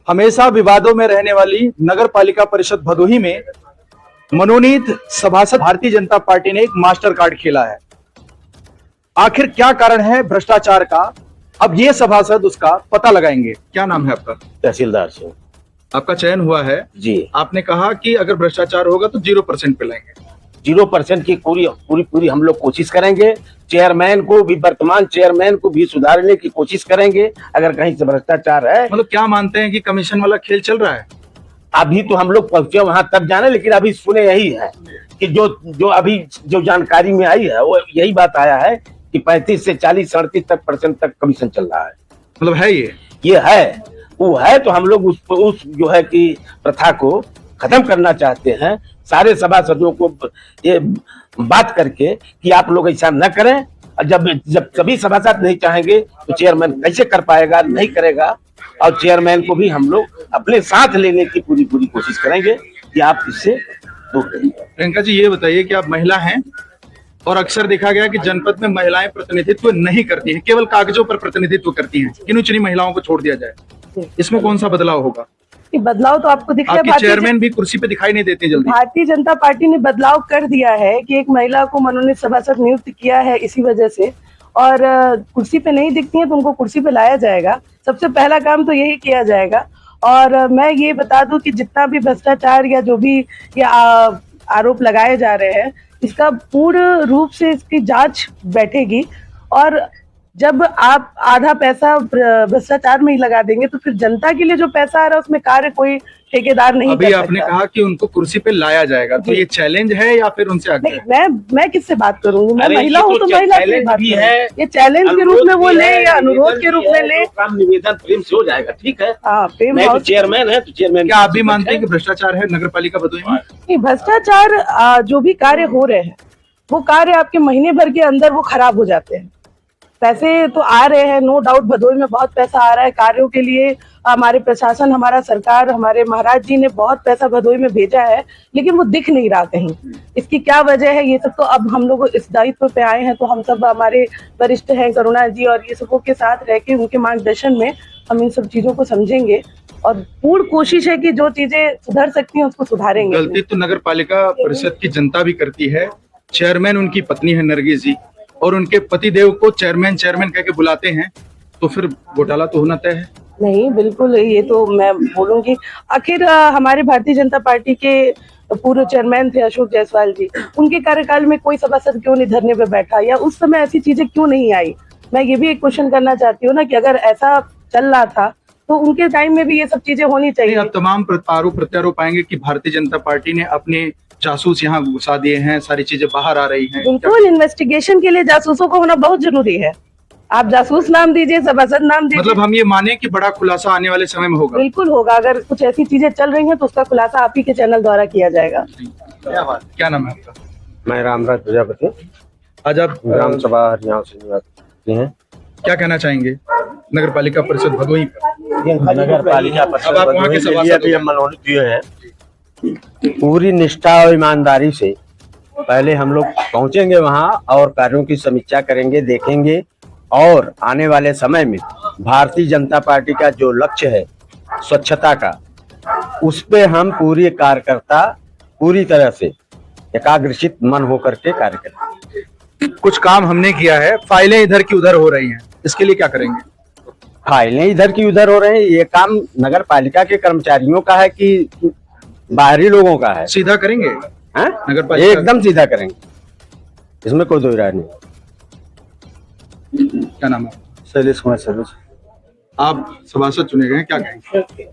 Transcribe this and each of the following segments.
हमेशा विवादों में रहने वाली नगर पालिका परिषद भदोही में मनोनीत सभासद भारतीय जनता पार्टी ने एक मास्टर कार्ड खेला है। आखिर क्या कारण है भ्रष्टाचार का, अब ये सभासद उसका पता लगाएंगे। क्या नाम है आपका? तहसीलदार से। आपका चयन हुआ है जी। आपने कहा कि अगर भ्रष्टाचार होगा तो 0% पे लाएंगे। 0% की पूरी हम लोग कोशिश करेंगे। चेयरमैन को भी, वर्तमान चेयरमैन को भी सुधारने की कोशिश करेंगे अगर कहीं से भ्रष्टाचार है। मतलब क्या मानते हैं कि कमीशन वाला खेल चल रहा है? अभी तो हम लोग पहुंचे वहां तब जाने, लेकिन अभी सुने यही है कि जो अभी जो जानकारी में आई है वो यही बात आया है कि 35 से 40 37 तक कमीशन चल रहा है। मतलब है ये है वो है, तो हम लोग उस जो है कि प्रथा को खत्म करना चाहते हैं। सारे सभासदों को ये बात करके कि आप लोग ऐसा न करें। जब सभी सभासद नहीं चाहेंगे तो चेयरमैन कैसे कर पाएगा, नहीं करेगा। और चेयरमैन को भी हम लोग अपने साथ लेने की पूरी कोशिश करेंगे कि आप इससे दूर रहिए। प्रियंका जी, ये बताइए कि आप महिला हैं और अक्सर देखा गया कि जनपद में महिलाएं प्रतिनिधित्व नहीं करती हैं, केवल कागजों पर प्रतिनिधित्व करती हैं। किन्हीं चुनी महिलाओं को छोड़ दिया जाए, इसमें कौन सा बदलाव होगा? बदलाव तो आपको दिख रहा है। चेयरमैन भी कुर्सी पे दिखाई नहीं देते जल्दी। भारतीय जनता पार्टी ने बदलाव कर दिया है कि एक महिला को मनोनीत सभासद नियुक्त किया है इसी वजह से, और कुर्सी पे नहीं दिखती है तो उनको कुर्सी पे लाया जाएगा। सबसे पहला काम तो यही किया जाएगा। और मैं ये बता दूं कि जितना भी भ्रष्टाचार या जो भी आरोप लगाए जा रहे हैं, इसका पूर्ण रूप से इसकी जांच बैठेगी। और जब आप आधा पैसा भ्रष्टाचार में ही लगा देंगे तो फिर जनता के लिए जो पैसा आ रहा है उसमें कार्य कोई ठेकेदार नहीं अभी कर सकता। आपने कहा कि उनको कुर्सी पे लाया जाएगा, तो ये चैलेंज है या फिर उनसे आगे? मैं किससे बात करूंगी? मैं महिला हूँ तो महिला से बात भी करूँ। है, ये चैलेंज के रूप में वो ले या अनुरोध के रूप में ले, काम निवेदन प्रेम से हो जाएगा। ठीक है, प्रेम मैं तो चेयरमैन है तो चेयरमैन। क्या आप भी मानते हैं कि भ्रष्टाचार है नगर पालिका भदोही में? नहीं, भ्रष्टाचार जो भी कार्य हो रहे हैं वो कार्य आपके महीने भर के अंदर वो खराब हो जाते हैं। पैसे तो आ रहे हैं, नो डाउट भदोही में बहुत पैसा आ रहा है कार्यों के लिए। हमारे प्रशासन, हमारा सरकार, हमारे महाराज जी ने बहुत पैसा भदोही में भेजा है, लेकिन वो दिख नहीं रहा कहीं। इसकी क्या वजह है, ये सब तो अब हम लोग इस दायित्व पे आए हैं तो हम सब, हमारे वरिष्ठ हैं करुणा जी और ये सबों के साथ रह के उनके मार्गदर्शन में हम इन सब चीजों को समझेंगे और पूर्ण कोशिश है कि जो चीजें सुधर सकती हैं उसको सुधारेंगे। गलती तो नगर पालिका परिषद की जनता भी करती है। चेयरमैन उनकी पत्नी है नरगिस जी, और उनके पतिदेव को चेयरमैन कह के बुलाते हैं, तो फिर घोटाला तो होना तय है। नहीं, बिल्कुल, ये तो मैं बोलूंगी। आखिर हमारे भारतीय जनता पार्टी के पूर्व चेयरमैन थे अशोक जायसवाल जी, उनके कार्यकाल में कोई सभासद क्यों नहीं धरने पे बैठा, या उस समय ऐसी चीजें क्यों नहीं आई? मैं ये भी एक क्वेश्चन करना चाहती हूँ ना कि अगर ऐसा चल रहा था तो उनके टाइम में भी ये सब चीजें होनी चाहिए। अब तमाम आरोप प्रत्यारोप आएंगे कि भारतीय जनता पार्टी ने अपने जासूस यहाँ घुसा दिए हैं, सारी चीजें बाहर आ रही हैं। बिल्कुल, इन्वेस्टिगेशन के लिए जासूसों को होना बहुत जरूरी है। आप जासूस नाम दीजिए, सभासद नाम दीजिए। मतलब हम ये माने कि बड़ा खुलासा आने वाले समय में होगा? बिल्कुल होगा। अगर कुछ ऐसी चीजें चल रही हैं तो उसका खुलासा आप ही के चैनल द्वारा किया जाएगा। क्या नाम है आपका? मैं रामराज प्रजापति, आज आप ग्राम सभा हरियाणा से निवासी हैं। क्या कहना चाहेंगे नगर पालिका परिषद भदोही पर? नगर पालिका परिषद अब आप वहाँ के सभासद भी हम मनोनीत हुए हैं। पूरी निष्ठा और ईमानदारी से पहले हम लोग पहुंचेंगे वहां और कार्यों की समीक्षा करेंगे, देखेंगे। और आने वाले समय में भारतीय जनता पार्टी का जो लक्ष्य है स्वच्छता का, उस पे हम पूरी कार्यकर्ता पूरी तरह से एकाग्रचित मन होकर के कार्य करेंगे। कुछ काम हमने किया है, फाइलें इधर की उधर हो रही हैं, इसके लिए क्या करेंगे? फाइलें इधर की उधर हो रहे हैं, ये काम नगर पालिका के कर्मचारियों का है कि बाहरी लोगों का है? सीधा करेंगे नगर पालिका एकदम सीधा करेंगे, इसमें कोई दो राय नहीं। क्या नाम है? शैलेश कुमार सर्विस। आप सभासद चुने गए हैं, क्या कहेंगे?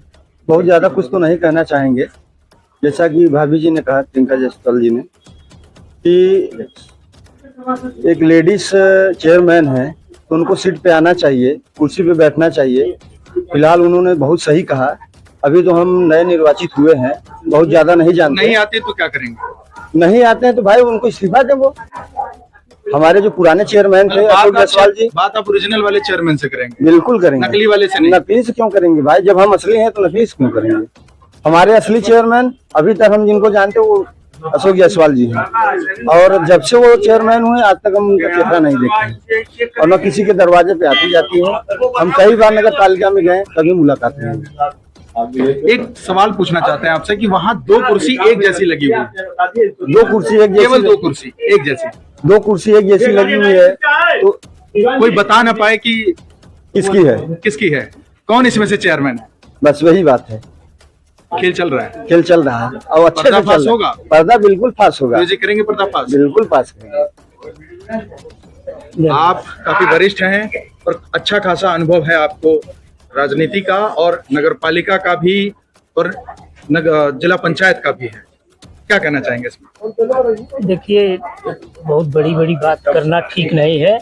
बहुत ज्यादा कुछ तो नहीं कहना चाहेंगे। जैसा कि भाभी जी ने कहा, प्रियंका जायसवाल जी ने, कि एक लेडीज चेयरमैन है तो उनको सीट पे आना चाहिए, कुर्सी पे बैठना चाहिए। फिलहाल उन्होंने बहुत सही कहा। अभी तो हम नए निर्वाचित हुए हैं, बहुत ज्यादा नहीं जानते। नहीं आते तो क्या करेंगे? नहीं आते हैं तो भाई उनको इस्तीफा दें। वो हमारे जो पुराने चेयरमैन थे अशोक जायसवाल जी। बात आप ओरिजिनल वाले चेयरमैन से करेंगे? बिल्कुल करेंगे, नकली वाले से नहीं। नकली से क्यों करेंगे भाई? जब हम असली हैं तो नकली से क्यों करेंगे? हमारे असली चेयरमैन अभी तक हम जिनको जानते हैं वो अशोक जायसवाल जी हैं, और जब से वो चेयरमैन हुए आज तक हम उनका चेहरा नहीं देखे और न किसी के दरवाजे पे आती जाती है। हम कई बार नगर पालिका में गए, कभी मुलाकात नहीं हुई। एक सवाल पूछना चाहते हैं आपसे कि वहाँ दो कुर्सी एक जैसी लगी हुई है, दो कुर्सी एक केवल जैसी, दो कुर्सी एक जैसी, दो कुर्सी एक जैसी लगी हुई है, तो कोई बता ना पाए कि किसकी है? किसकी है, कौन इसमें से चेयरमैन है? बस वही बात है। खेल चल रहा है, खेल चल रहा है और अच्छे से पर्दाफाश चल रहा होगा? है। पर्दा बिल्कुल पास होगा, म्यूजिक करेंगे पर्दाफाश। बिल्कुल पास करेंगे। आप काफी वरिष्ठ हैं और अच्छा खासा अनुभव है आपको राजनीति का और नगर पालिका का भी और जिला पंचायत का भी है, क्या कहना चाहेंगे इसमें? देखिए, बहुत बड़ी बड़ी बात करना ठीक नहीं है।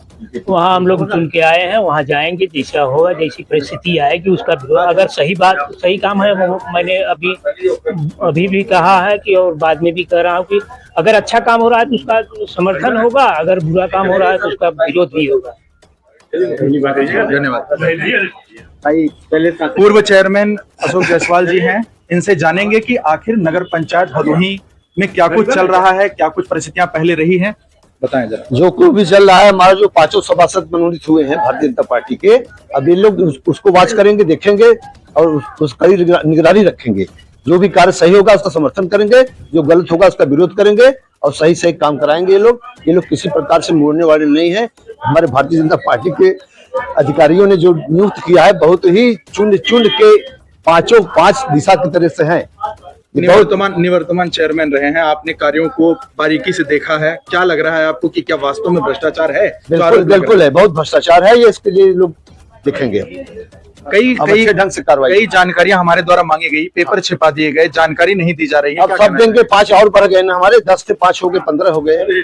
वहाँ हम लोग चुन के आए हैं, वहाँ जाएंगे, जैसा होगा, जैसी परिस्थिति आएगी उसका अगर सही बात सही काम है, वो मैंने अभी भी कहा है कि और बाद में भी कह रहा हूँ कि अगर अच्छा काम हो रहा है तो उसका समर्थन होगा, अगर बुरा काम हो रहा है तो उसका विरोध भी होगा। धन्यवाद। भाई पहले पूर्व चेयरमैन अशोक जायसवाल जी हैं, इनसे जानेंगे कि आखिर नगर पंचायत भदोही में क्या कुछ चल रहा है, क्या कुछ परिस्थितियां पहले रही हैं, बताएं जरा। जो कुछ भी चल रहा है, हमारे जो 5 सभासद मनोनीत हुए हैं भारतीय जनता पार्टी के, अब ये लोग उसको वॉच करेंगे, देखेंगे और उसकी निगरानी रखेंगे। जो भी कार्य सही होगा उसका समर्थन करेंगे, जो गलत होगा उसका विरोध करेंगे और सही सही काम कराएंगे। ये लोग किसी प्रकार से मोड़ने वाले नहीं है। हमारे भारतीय जनता पार्टी के अधिकारियों ने जो नियुक्त किया है, बहुत ही चुन के पांच दिशा की तरह से हैं। निवर्तमान चेयरमैन रहे हैं, आपने कार्यों को बारीकी से देखा है, क्या लग रहा है आपको कि क्या वास्तव में भ्रष्टाचार है? बिल्कुल है, बहुत भ्रष्टाचार है। ये इसके लिए लोग देखेंगे, कई ढंग से कार्रवाई। कई जानकारियां हमारे द्वारा मांगी गई, पेपर छिपा दिए गए, जानकारी नहीं दी जा रही है। अब सब देंगे, 5 और बढ़ गए ना, हमारे 10 से 5 हो गए, 15 हो गए,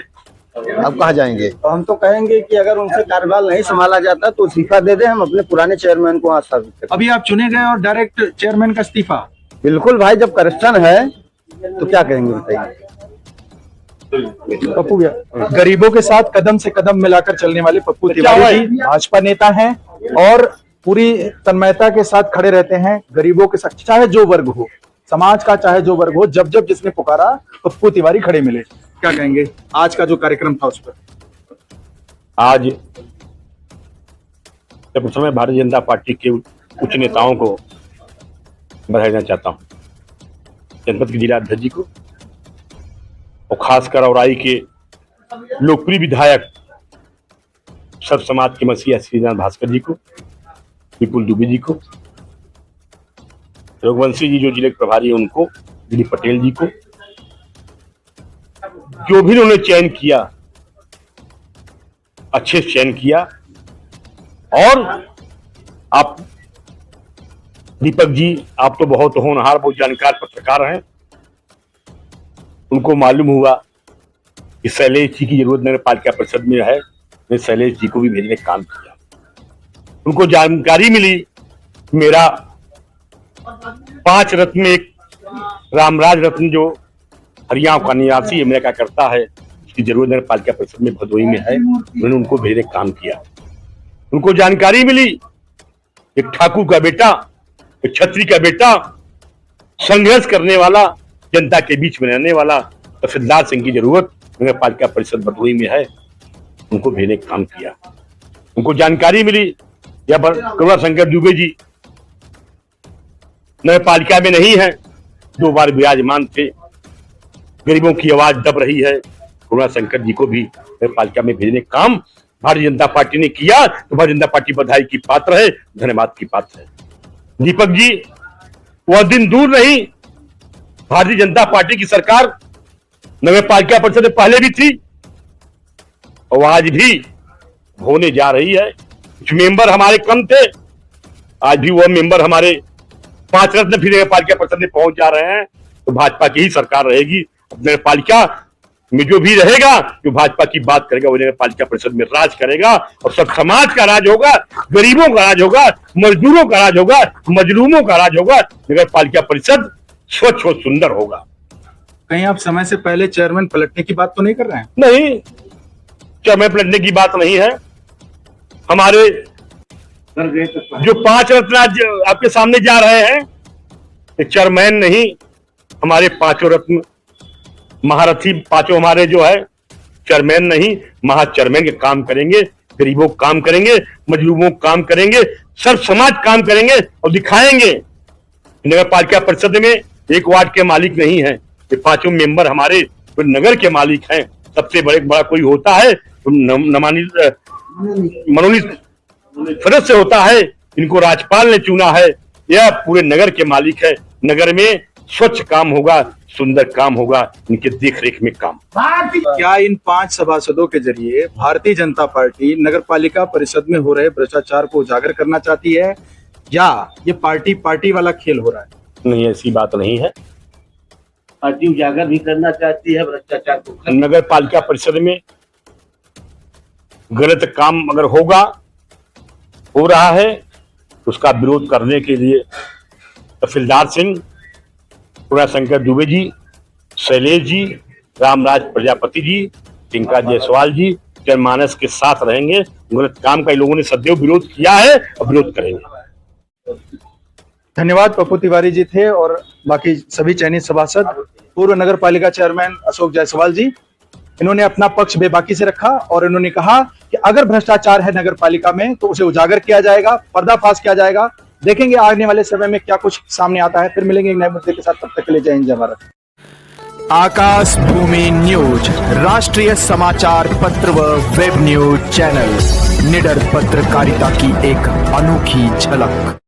अब कहाँ जाएंगे? तो हम तो कहेंगे कि अगर उनसे कार्यभार नहीं संभाला जाता तो इस्तीफा दे दे, हम अपने पुराने चेयरमैन को आस्थापित करें। अभी आप चुने गए और डायरेक्ट चेयरमैन का इस्तीफा? बिल्कुल भाई, जब करप्शन है तो क्या करेंगे बताइए। पप्पू भैया, गरीबों के साथ कदम से कदम मिलाकर चलने वाले पप्पू तिवारी जी भाजपा नेता हैं और पूरी तन्मयता के साथ खड़े रहते हैं गरीबों के साथ, चाहे जो वर्ग हो, समाज का चाहे जो वर्ग हो। जब जब जिसने पुकारा पप्पू तिवारी खड़े मिले। क्या कहेंगे आज का जो कार्यक्रम था उस पर? आज जब उस समय भारतीय जनता पार्टी के उच्च नेताओं को बधाई देना चाहता हूं, जनपद के जिलाध्यक्ष जी को और खासकर औराई के लोकप्रिय विधायक सब समाज के मसीहा श्रीनाथ भास्कर जी को, विपुल दुबे जी को, रघुवंशी जी जो जिले के प्रभारी हैं उनको, दिलीप पटेल जी को, जो भी उन्होंने चयन किया अच्छे से चयन किया। और आप दीपक जी, आप तो बहुत होनहार, बहुत जानकार पत्रकार हैं, उनको मालूम हुआ कि शैलेश जी की जरूरत नगर पालिका परिषद में है, मैं शैलेश जी को भी भेजने का काम किया। उनको जानकारी मिली मेरा 5 रत्न में एक रामराज रत्न जो हरियाणा का निवासी अमेरिका करता है, उसकी जरूरत नगर पालिका परिषद में भदोही में है, मैंने उनको भेजने का काम किया। उनको जानकारी मिली एक ठाकुर का बेटा, एक छत्री का बेटा, संघर्ष करने वाला, जनता के बीच में रहने वाला तहसीलदार सिंह की जरूरत नगर पालिका परिषद भदोही में है, उनको भेजने का काम किया। उनको जानकारी मिली यहाँ पर करुणा शंकर दुबे जी नगर पालिका में नहीं है, 2 बार विराजमान थे, गरीबों की आवाज दब रही है, करुणा शंकर जी को भी नगर पालिका में भेजने का काम भारतीय जनता पार्टी ने किया, तो भारतीय जनता पार्टी बधाई की पात्र है, धन्यवाद की पात्र है। दीपक जी, वह दिन दूर नहीं, भारतीय जनता पार्टी की सरकार नगर पालिका परिषद में पहले भी थी और आज भी होने जा रही है। कुछ मेंबर हमारे कम थे, आज भी वह मेंबर हमारे 5 रत्न फिर नगर पालिका परिषद में पहुंच जा रहे हैं। तो भाजपा की ही सरकार रहेगी, नगर पालिका में जो भी रहेगा, जो भाजपा की बात करेगा, वो नगर पालिका परिषद में राज करेगा और सब समाज का राज होगा, गरीबों का राज होगा, मजदूरों का राज होगा, मजलूमों का राज होगा। नगर पालिका परिषद स्वच्छ और सुंदर होगा। कहीं आप समय से पहले चेयरमैन पलटने की बात तो नहीं कर रहे हैं? नहीं, चेयरमैन पलटने की बात नहीं है। हमारे जो 5 रत्न आज आपके सामने जा रहे हैं, चेयरमैन नहीं, हमारे 5 रत्न महारथी 5 हमारे जो है चेयरमैन नहीं, महा चेयरमैन के काम करेंगे, गरीबों का काम करेंगे, मजलूमों का काम करेंगे, सब समाज काम करेंगे और दिखाएंगे नगर पालिका परिषद में एक वार्ड के मालिक नहीं है, ये पांचों मेंबर हमारे तो नगर के मालिक हैं। सबसे बड़ा कोई होता है तो मनोनीत सदस्य होता है, इनको राज्यपाल ने चुना है, यह पूरे नगर के मालिक है। नगर में स्वच्छ काम होगा, सुंदर काम होगा, इनके देख रेख में काम। क्या इन 5 सभासदों के जरिए भारतीय जनता पार्टी नगर पालिका परिषद में हो रहे भ्रष्टाचार को उजागर करना चाहती है, या ये पार्टी वाला खेल हो रहा है? नहीं, ऐसी बात नहीं है। पार्टी उजागर भी करना चाहती है भ्रष्टाचार को। नगर पालिका परिषद में गलत काम अगर हो रहा है, उसका विरोध करने के लिए तहसीलदार सिंह, पूर्णाशंकर दुबे जी, शैलेश जी, रामराज प्रजापति जी, टिंका जायसवाल जी जनमानस के साथ रहेंगे। गलत काम का इन लोगों ने सदैव विरोध किया है और विरोध करेंगे। धन्यवाद। पप्पू तिवारी जी थे और बाकी सभी चयनित सभासद। पूर्व नगर पालिका चेयरमैन अशोक जायसवाल जी, इन्होंने अपना पक्ष बेबाकी से रखा और इन्होंने कहा कि अगर भ्रष्टाचार है नगर पालिका में तो उसे उजागर किया जाएगा, पर्दाफाश किया जाएगा। देखेंगे आने वाले समय में क्या कुछ सामने आता है। फिर मिलेंगे एक नए मुद्दे के साथ, तब तक के लिए जय हिंद जय भारत। आकाश भूमि न्यूज, राष्ट्रीय समाचार पत्र व वेब न्यूज चैनल, निडर पत्रकारिता की एक अनोखी झलक।